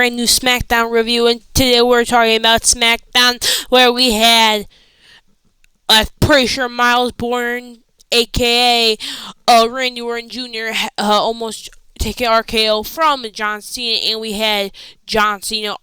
brand new SmackDown review, and today we're talking about SmackDown, where we had, I'm pretty sure Miles Bourne, aka Randy Orton Jr., almost taking RKO from John Cena, and we had John Cena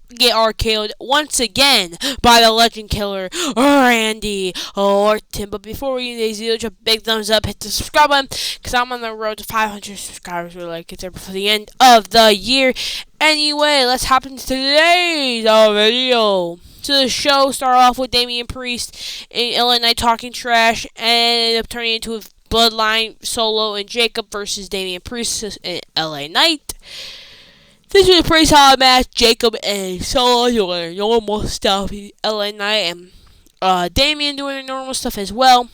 get RKO'd once again by the Legend Killer, Randy Orton. But before we do this, a big thumbs up, hit the subscribe button, because I'm on the road to 500 subscribers. We're like, it's there before the end of the year. Anyway, let's hop into today's video. So the show started off with Damian Priest and LA Knight talking trash, and ended up turning into a Bloodline, Solo, and Jacob versus Damian Priest and LA Knight. This was a pretty solid match. Jacob and Solo doing normal stuff. LA Knight and Damian doing normal stuff as well.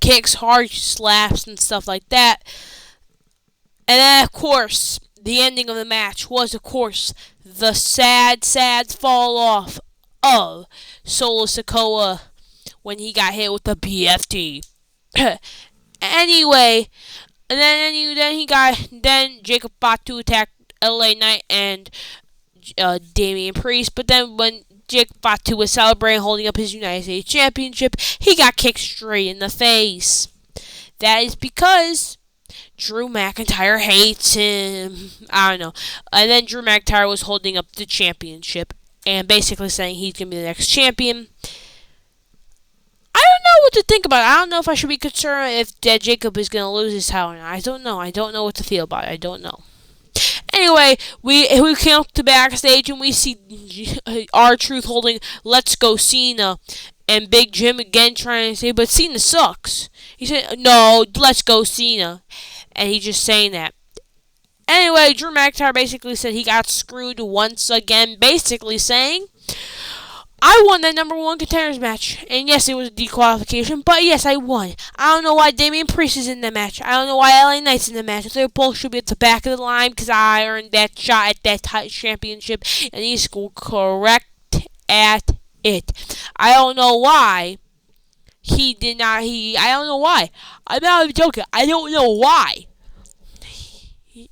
Kicks, hard slaps, and stuff like that. And then, of course, the ending of the match was, of course, the sad fall off of Solo Sikoa when he got hit with the BFT. Anyway, and then Jacob Fatu attacked LA Knight and Damian Priest, but then when Jacob Fatu was celebrating holding up his United States Championship, he got kicked straight in the face. That is because Drew McIntyre hates him. I don't know. And then Drew McIntyre was holding up the championship and basically saying he's going to be the next champion. I don't know what to think about it. I don't know if I should be concerned if Jacob is going to lose his title or not. I don't know. I don't know what to feel about it. I don't know. Anyway, we came up to backstage and we see R-Truth holding Let's Go Cena, and Big Jim again trying to say, but Cena sucks. He said, no, Let's Go Cena. And he's just saying that. Anyway, Drew McIntyre basically said he got screwed once again, basically saying, I won that number one contenders match. And yes, it was a disqualification, but yes, I won. I don't know why Damian Priest is in the match. I don't know why LA Knight's in the match. They both should be at the back of the line because I earned that shot at that championship, and he's correct at it. I don't know why he did not. I don't know why. I'm not even joking. I don't know why.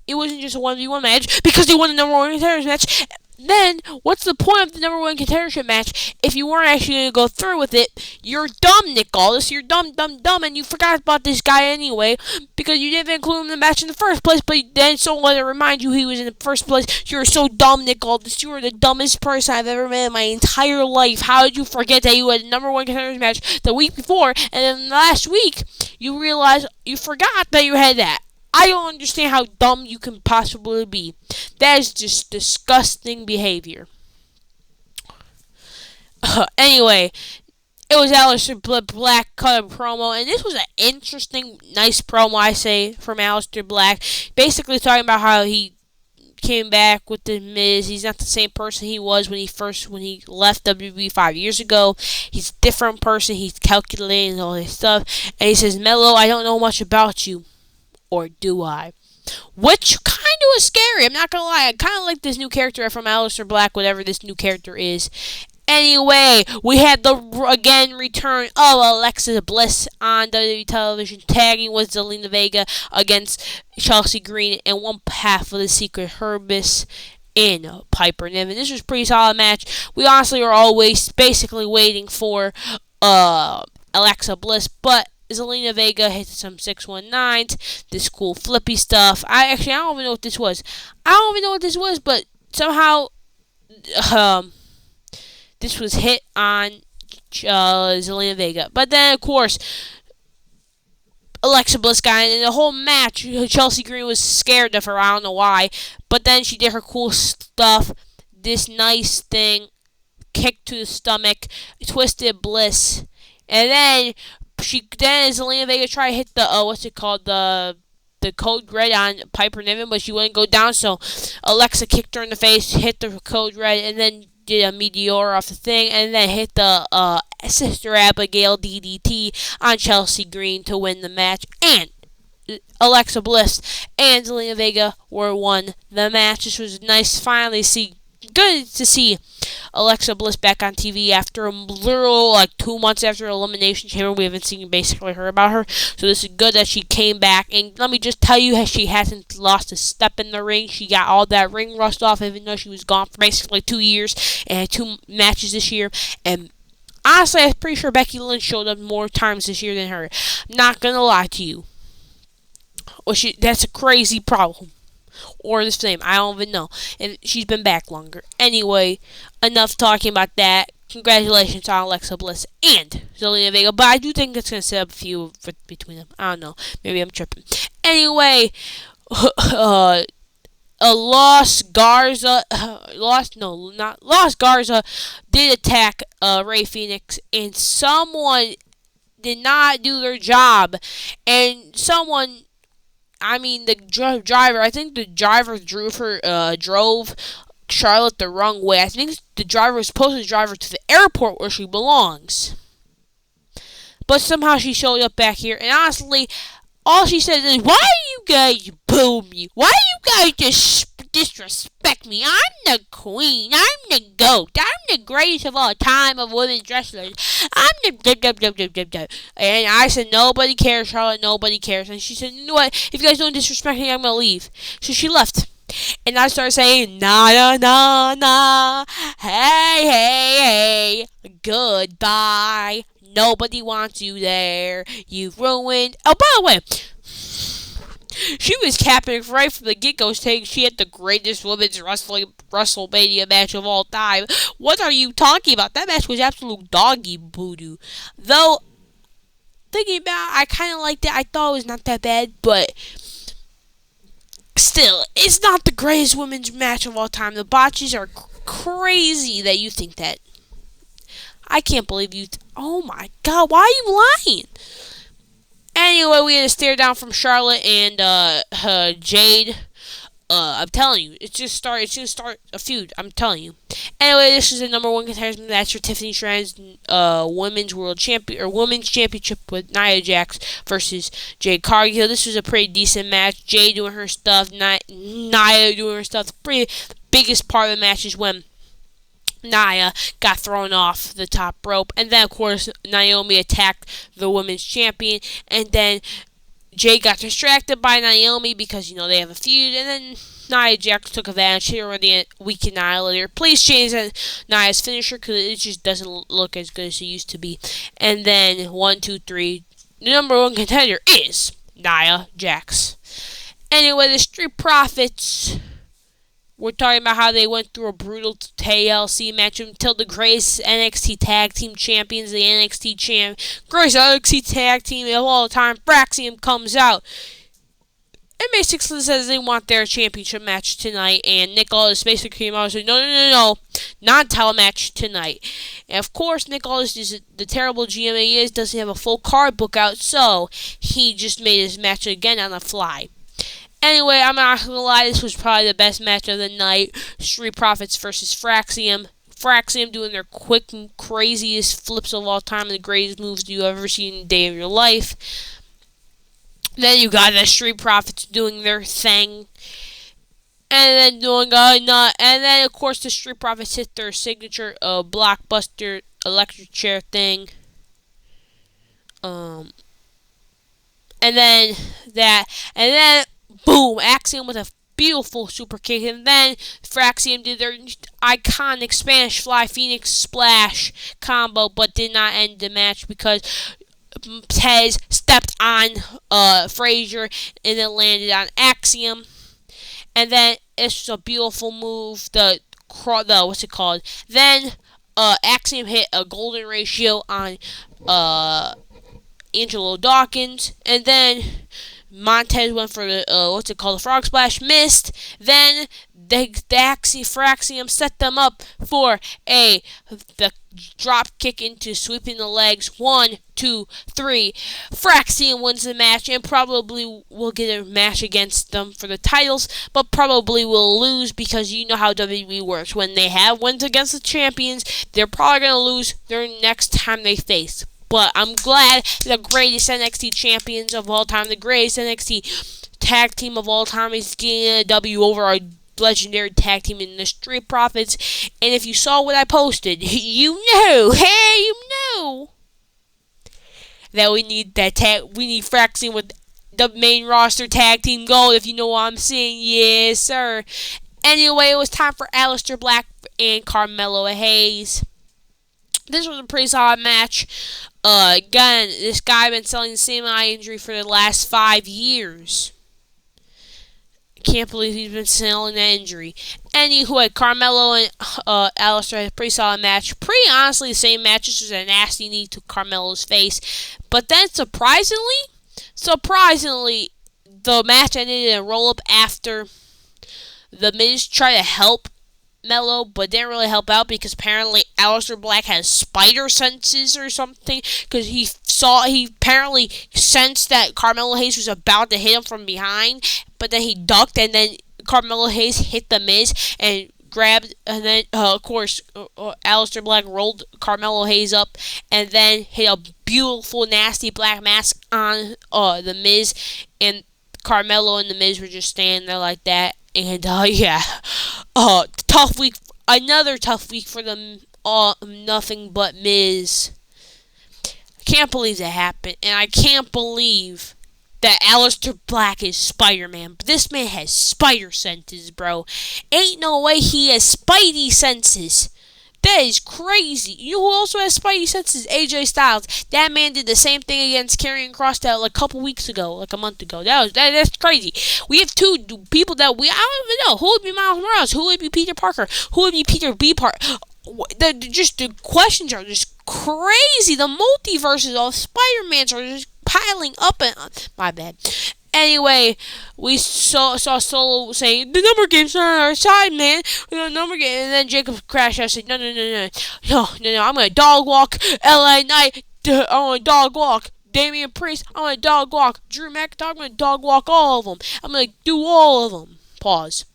It wasn't just a 1v1 match because he won the number one contenders match. Then, what's the point of the number one contendership match if you weren't actually going to go through with it? You're dumb, Nick Aldis. You're dumb, and you forgot about this guy anyway because you didn't include him in the match in the first place, but then someone let it remind you he was in the first place. You're so dumb, Nick Aldis. You are the dumbest person I've ever met in my entire life. How did you forget that you had a number one contenders match the week before, and then last week you realized you forgot that you had that? I don't understand how dumb you can possibly be. That is just disgusting behavior. Anyway, it was Aleister Black cut a promo, and this was an interesting, nice promo, I say, from Aleister Black. Basically talking about how he came back with the Miz. He's not the same person he was when he left WWE 5 years ago. He's a different person. He's calculating and all this stuff. And he says, Mello, I don't know much about you. Or do I? Which kind of was scary. I'm not going to lie. I kind of like this new character from Aleister Black, whatever this new character is. Anyway, we had the, again, return of Alexa Bliss on WWE television, tagging with Zelina Vega against Chelsea Green and one half of the Secret Herbis in Piper Niven. This was a pretty solid match. We honestly are always basically waiting for Alexa Bliss, but Zelina Vega hit some 619s, this cool flippy stuff. I don't even know what this was. But somehow this was hit on Zelina Vega. But then, of course, Alexa Bliss got in the whole match. Chelsea Green was scared of her. I don't know why. But then she did her cool stuff. This nice thing, kick to the stomach, twisted Bliss, and then Zelina Vega tried to hit the the Code Red on Piper Niven, but she wouldn't go down. So Alexa kicked her in the face, hit the Code Red, and then did a Meteor off the thing, and then hit the Sister Abigail DDT on Chelsea Green to win the match. And Alexa Bliss and Zelina Vega won the match. This was nice. Finally, good to see Alexa Bliss back on TV after a literal 2 months after Elimination Chamber. We haven't seen basically heard about her, so this is good that she came back. And let me just tell you, she hasn't lost a step in the ring. She got all that ring rust off, even though she was gone for basically 2 years and had 2 matches this year. And honestly, I'm pretty sure Becky Lynch showed up more times this year than her. Not gonna lie to you. Well, that's a crazy problem. Or the same, I don't even know. And she's been back longer. Anyway, enough talking about that. Congratulations on Alexa Bliss and Zelina Vega. But I do think it's going to set up a few between them. I don't know. Maybe I'm tripping. Anyway, Lost Garza did attack Rey Fenix, and someone did not do their job. And the driver, I think the driver drove Charlotte the wrong way. I think the driver was supposed to drive her to the airport where she belongs. But somehow she showed up back here, and honestly, all she said is, "Why do you guys boo me? Why do you guys just disrespect me? I'm the queen. I'm the GOAT. I'm the greatest of all time of women's wrestlers. I'm the And I said, "Nobody cares, Charlotte. Nobody cares." And she said, "You know what? If you guys don't disrespect me, I'm gonna leave." So she left. And I started saying, "Na na na na, hey hey hey, goodbye. Nobody wants you there. You've ruined." Oh, by the way, she was capping right from the get-go, saying she had the greatest women's WrestleMania match of all time. What are you talking about? That match was absolute doggy voodoo. Though, thinking about it, I kind of liked it. I thought it was not that bad, but still, it's not the greatest women's match of all time. The botches are crazy that you think that. I can't believe you. Oh my God, why are you lying? Anyway, we had a stare down from Charlotte and Jade. I'm telling you, it's gonna start a feud. I'm telling you. Anyway, this is the number 1 contestant match for Tiffany Stratton's women's championship with Nia Jax versus Jade Cargill. This was a pretty decent match. Jade doing her stuff, Nia doing her stuff. The biggest part of the match is when Nia got thrown off the top rope, and then of course Naomi attacked the women's champion, and then Jay got distracted by Naomi because they have a feud, and then Nia Jax took advantage here on the Week Annihilator. Please change Nia's finisher because it just doesn't look as good as it used to be. And then 1, 2, 3, the number 1 contender is Nia Jax. Anyway, the Street Profits. We're talking about how they went through a brutal TLC match until the greatest NXT Tag Team Champions, the greatest NXT Tag Team of all time, Fraxium, comes out. And basically says they want their championship match tonight. And Nick Aldis basically came out and said, no, non-title match tonight. And of course, Nick Aldis is the terrible GM he is, doesn't have a full card book out, so he just made his match again on the fly. Anyway, I'm not going to lie, this was probably the best match of the night. Street Profits versus Fraxium. Fraxium doing their quick, craziest flips of all time and the greatest moves you've ever seen in a day of your life. Then you got the Street Profits doing their thing. And then of course the Street Profits hit their signature blockbuster electric chair thing. And then boom, Axiom with a beautiful super kick, and then Fraxium did their iconic Spanish Fly Phoenix Splash combo, but did not end the match because Tez stepped on Frazier and it landed on Axiom. And then it's a beautiful move, what's it called? Then Axiom hit a golden ratio on Angelo Dawkins, and then Montez went for the frog splash, missed. Then Fraxium set them up for the drop kick into sweeping the legs. 1, 2, 3. Fraxium wins the match and probably will get a match against them for the titles, but probably will lose because you know how WWE works. When they have wins against the champions, they're probably going to lose their next time they face. But I'm glad the greatest NXT champions of all time, the greatest NXT tag team of all time is getting a W over a legendary tag team in the Street Profits. And if you saw what I posted, you know, hey, you know that we need Fraxing with the main roster tag team gold, if you know what I'm saying. Yes, sir. Anyway, it was time for Aleister Black and Carmelo Hayes. This was a pretty solid match. Again, this guy been selling the same eye injury for the last 5 years. Can't believe he's been selling that injury. Anywho, Carmelo and Aleister had a pretty solid match. Pretty honestly, the same match. This was a nasty knee to Carmelo's face. But then, surprisingly, the match ended in a roll-up after The Miz tried to help Melo, but didn't really help out because apparently Aleister Black has spider senses or something, because he apparently sensed that Carmelo Hayes was about to hit him from behind, but then he ducked, and then Carmelo Hayes hit The Miz and grabbed, and then of course Aleister Black rolled Carmelo Hayes up and then hit a beautiful nasty black mask on The Miz, and Carmelo and The Miz were just standing there like that. And tough week, another tough week for them. Nothing but Miz. I can't believe that happened, and I can't believe that Aleister Black is Spider-Man. But this man has spider senses, bro. Ain't no way he has Spidey senses. That is crazy. You know who also has Spidey senses? AJ Styles. That man did the same thing against Karrion Kross like a couple weeks ago, like a month ago. That's crazy. We have two people that I don't even know. Who would be Miles Morales? Who would be Peter Parker? Who would be Peter B. Parker? The questions are just crazy. The multiverses of Spider-Mans are just piling up. My bad. Anyway, we saw Solo saying, the number game's not on our side, man. The number game. And then Jacob crashed out and said, no. I'm going to dog walk LA Knight. I'm going to dog walk Damian Priest. I'm going to dog walk Drew McIntyre. I'm going to dog walk all of them. I'm going to do all of them. Pause.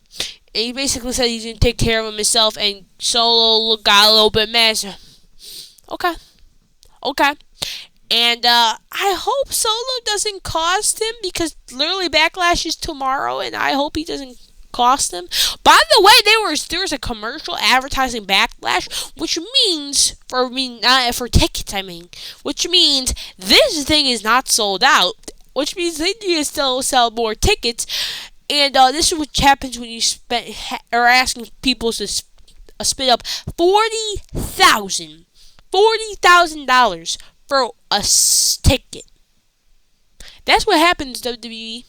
And he basically said he's going to take care of himself, and Solo got a little bit mad. Okay. And I hope Solo doesn't cost him, because literally Backlash is tomorrow, and I hope he doesn't cost him. By the way, there was a commercial advertising Backlash, which means for tickets. Which means this thing is not sold out. Which means they need to still sell more tickets. And this is what happens when you asking people to spit up $40,000 for a ticket. That's what happens, WWE.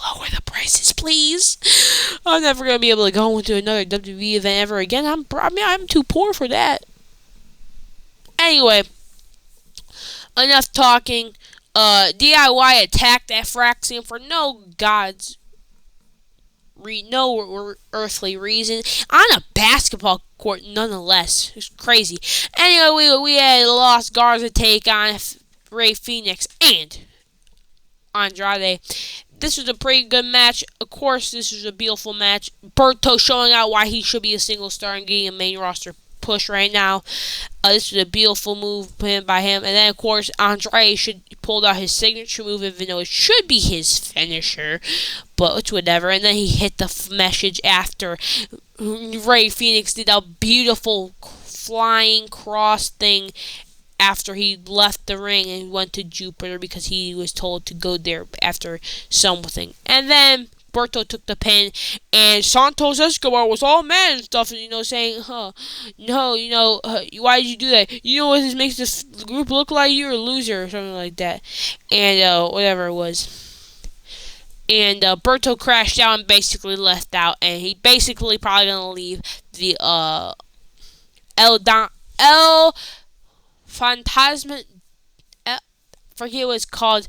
Lower the prices, please. I'm never gonna be able to go into another WWE event ever again. I'm too poor for that. Anyway, enough talking. DIY attacked that Fraxium for no earthly reason on a basketball court, nonetheless. It's crazy. Anyway, we had Los Garza take on Rey Fenix and Andrade. This was a pretty good match. Of course, this was a beautiful match. Berto showing out why he should be a single star and getting a main roster push right now. This was a beautiful move by him. And then, of course, Andrade pulled out his signature move, even though it should be his finisher. But it's whatever. And then he hit the message after Rey Fenix did a beautiful flying cross thing after he left the ring and went to Jupiter because he was told to go there after something. And then Berto took the pin, and Santos Escobar was all mad and stuff, saying, why did you do that? You know what, this makes this group look like you're a loser, or something like that. And, whatever it was. And, Berto crashed out and basically left out, and he basically probably gonna leave the, El Fantasma, forget what it's called.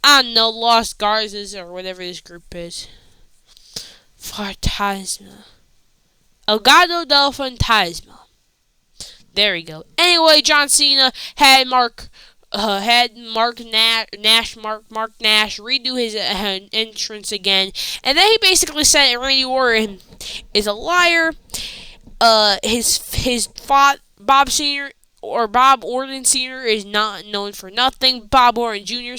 I don't know, Los Garzas or whatever this group is. Fantasma. Elgado del Fantasma. There we go. Anyway, John Cena had Mark Nash redo his entrance again, and then he basically said Randy Orton is a liar. His Bob Senior or Bob Orton Sr. is not known for nothing. Bob Orton Jr.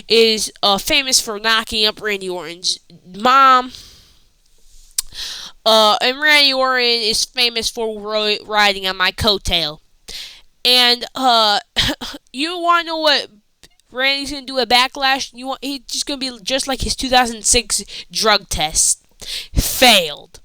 is famous for knocking up Randy Orton's mom. And Randy Orton is famous for riding on my coattail. And you want to know what Randy's gonna do at Backlash? He's just gonna be just like his 2006 drug test, failed,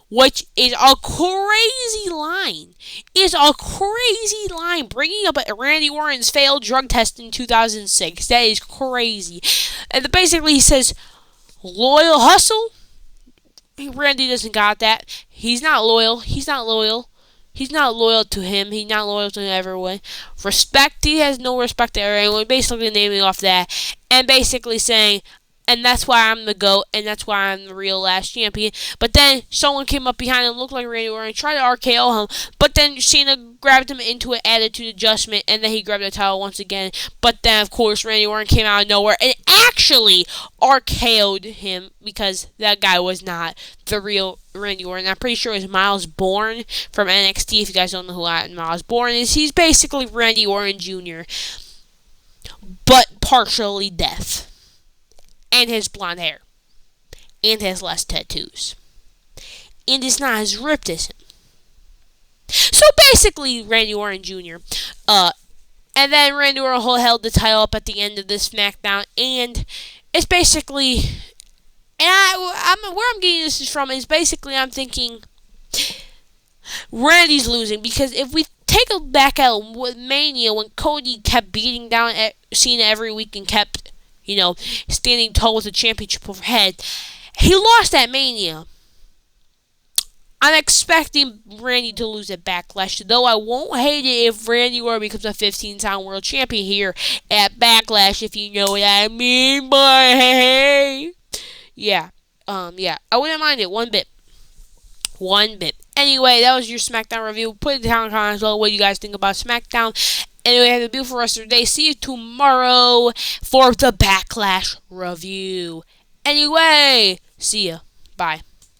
which is a crazy line. Is a crazy line. Bringing up Randy Orton's failed drug test in 2006. That is crazy. And basically, he says, "Loyal hustle." Randy doesn't got that. He's not loyal. He's not loyal. He's not loyal to him. He's not loyal to everyone. Respect. He has no respect to everyone. Basically naming off that. And basically saying, and that's why I'm the GOAT, and that's why I'm the real last champion. But then someone came up behind him, looked like Randy Orton, tried to RKO him, but then Cena grabbed him into an attitude adjustment, and then he grabbed the title once again. But then, of course, Randy Orton came out of nowhere and actually RKO'd him, because that guy was not the real Randy Orton. I'm pretty sure it was Miles Bourne from NXT. If you guys don't know who Miles Bourne is, he's basically Randy Orton Jr., but partially deaf. And his blonde hair. And has less tattoos. And is not as ripped as him. So basically, Randy Orton Jr. And then Randy Orton held the title up at the end of this SmackDown. And it's basically... And where I'm getting this from is basically I'm thinking... Randy's losing. Because if we take a back at Mania, when Cody kept beating down Cena every week and kept... standing tall with the championship overhead. He lost at Mania. I'm expecting Randy to lose at Backlash, though I won't hate it if Randy Orton becomes a 15-time world champion here at Backlash, if you know what I mean, but hey. Yeah. I wouldn't mind it one bit. Anyway, that was your SmackDown review. Put it down in the comments below what you guys think about SmackDown. Anyway, have a beautiful rest of the day. See you tomorrow for the Backlash review. Anyway, see ya. Bye.